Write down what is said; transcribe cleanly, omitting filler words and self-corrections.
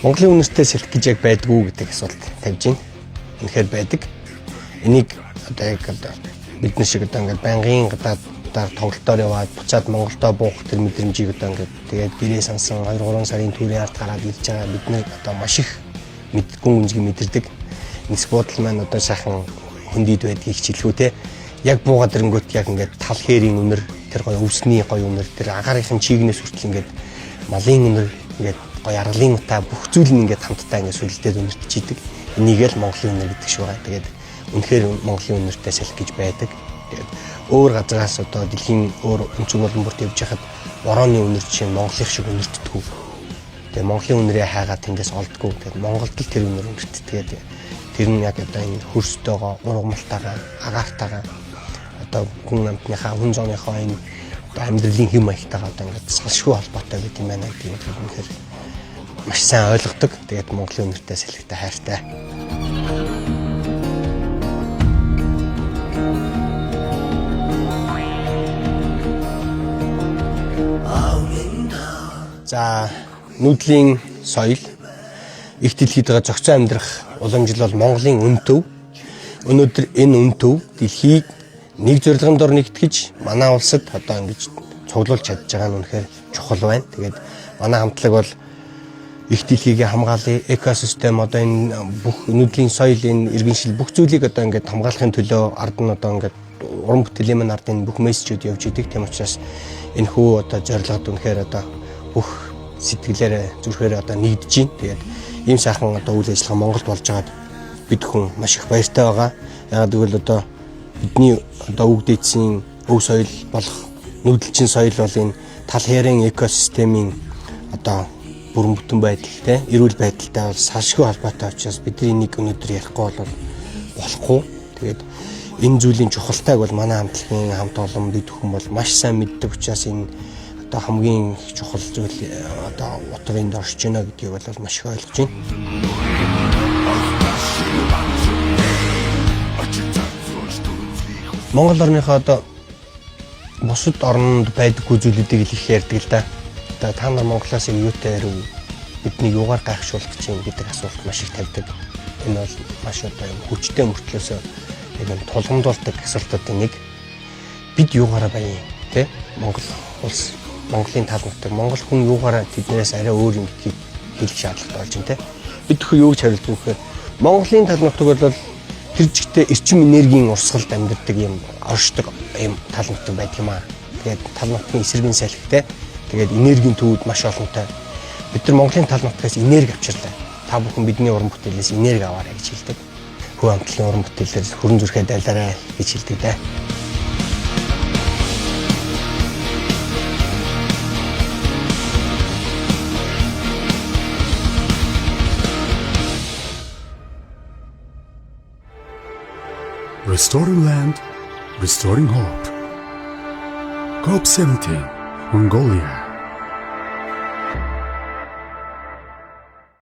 Монголын үнэртэй салхи гэж яг байдгүй гэдэг асуулт тавьж байна. Үнэхээр байдаг. Энийг одоо яг бид нар шиг одоо ингээд байнгын гадаадаар тоглолтоор яваад буцаад Монголдо буух тэр мэдрэмжийг одоо ингээд тэгээд гэрээ сансан 2-3 сарын түүний ард гараад ирж байгаа бид нар одоо маш их гүн гүнзгий мэдэрдэг. Нис бодол маань одоо сайхан хөндийд байдгийг хичээлхүү те. Яг буугаад ирэнгүүт яг ингээд тал хээрийн үнэр, тэр гоё өвсний гоё үнэр, тэр агаарынхын чигнээс хүртэл ингээд малын үнэр ингээд гоё аргалын утаа бүх зүйл нь ингээд хамтдаа ингээд сүлдээд үнэртэж идэг. Энийг л Монголын үнэр гэдэг шиг байгаа. Тэгээд үнэхээр Монголын үнэртэй салхи гэж байдаг. Тэгээд өөр газраас одоо дэлхийн өөр өнцөг болон бүрт явж хахад борооны үнэр чинь Монголын шиг үнэртдэггүй. Тэгээд Монголын үнэрээ хайгаад тэндээс олдгоо. Тэгээд Монголд л тэр үнэр үнэртдэг. Тэр нь яг одоо энэ хөрстөөгөө, ургамалтайгаа, агаартайгаа одоо хүн амтныхаа хүн зооныхоо энэ амьдралын хэм маягтайгаа одоо ингээд салшгүй холбоотой гэдэг юм байна гэдэг нь үнэхээр маш сайн ойлгодог. Тэгээд Монголын үнэртэй салхитай хайртай. За, нүүдлийн соёл их дэлхийд байгаа зохицон амьдрах уламжил бол Монголын үн төв. Өнөөдөр энэ үн төв дэлхийг нэг зорилгын дор нэгтгэж манай улсад одоо ингэж цуглуулж чадж байгаа нь үнэхээр чухал байна. Тэгээд манай хамтлаг бол их дэлхийгээ хамгаалъя, экосистем одоо энэ бүх нүүдлийн соёл, энэ иргэншил бүх зүйлийг одоо ингээд хамгаалахын төлөө ард нь одоо ингээд уран бүтээлийн маань ардын бүх мессежүүд явж идэг. Тийм учраас энэ хүү одоо зорилгод үнэхээр одоо бүх сэтгэлээрээ зүрхээрээ одоо нэгдэж байна. Тэгээд ийм сайхан одоо үйл ажиллагаа Монголд болж байгаад бид хүн маш их баяртай байгаа. Яг гэвэл одоо бидний одоо үг дээдсийн өв соёл болох нүүдэлчин соёл бол энэ тал хээрийн экосистемийн одоо бүрэн бүтэн байдалтай, эрүүл байдалтай бол салшгүй холбоотой учраас бидний энийг өнөөдөр ярихгүй бол болохгүй. Тэгээд энэ зүйлийн чухалтайг бол манай хамтлагийн хамт олон бид хүн бол маш сайн мэддэг учраас энэ одоо хамгийн чухал зүйл одоо утгын дорж байна гэдгийг бол маш их ойлгож байна. Монгол орныхоо одоо бусад орнд байдаггүй зүйлүүдийг их ярьдаг л да. Одоо та нар Монголоос юутай ярив бидний юугаар гайхшуулах чинь гэдэг асуулт маш их тавьдаг. Энэ бол маш одоо юм хүчтэй мөртлөөс яг юм тулгамдуулдаг асуултуудын нэг. Бид юугаараа баян те Монгол улс Монголын тал нутаг Монгол хүн юугаараа тэднээс арай өөр юм гэдгийг хэлэх шаардлагатай болж байна те. Бид хөө юу гэж хариулдаг вэ гэхээр Монголын тал нутаг бол тэр жигтэй эрчим энергийн урсгалд амьдардаг юм оршдог юм тал нутаг байдаг юм аа. Тэгээд тал нутгийн эсэргийн салхитай. Тэгээд энергийн төвүүд маш олонтой. Бид нар Монголын тал нутгаас энерги авчирлаа. Та бүхэн бидний уран бүтээлээс энерги аваарай гэж хэлдэг. Хүү хамтлагийн уран бүтээлээр хүрэн зүрхээ дайлаарай гэж хэлдэг дээ. Restoring land, restoring hope. COP17, Mongolia.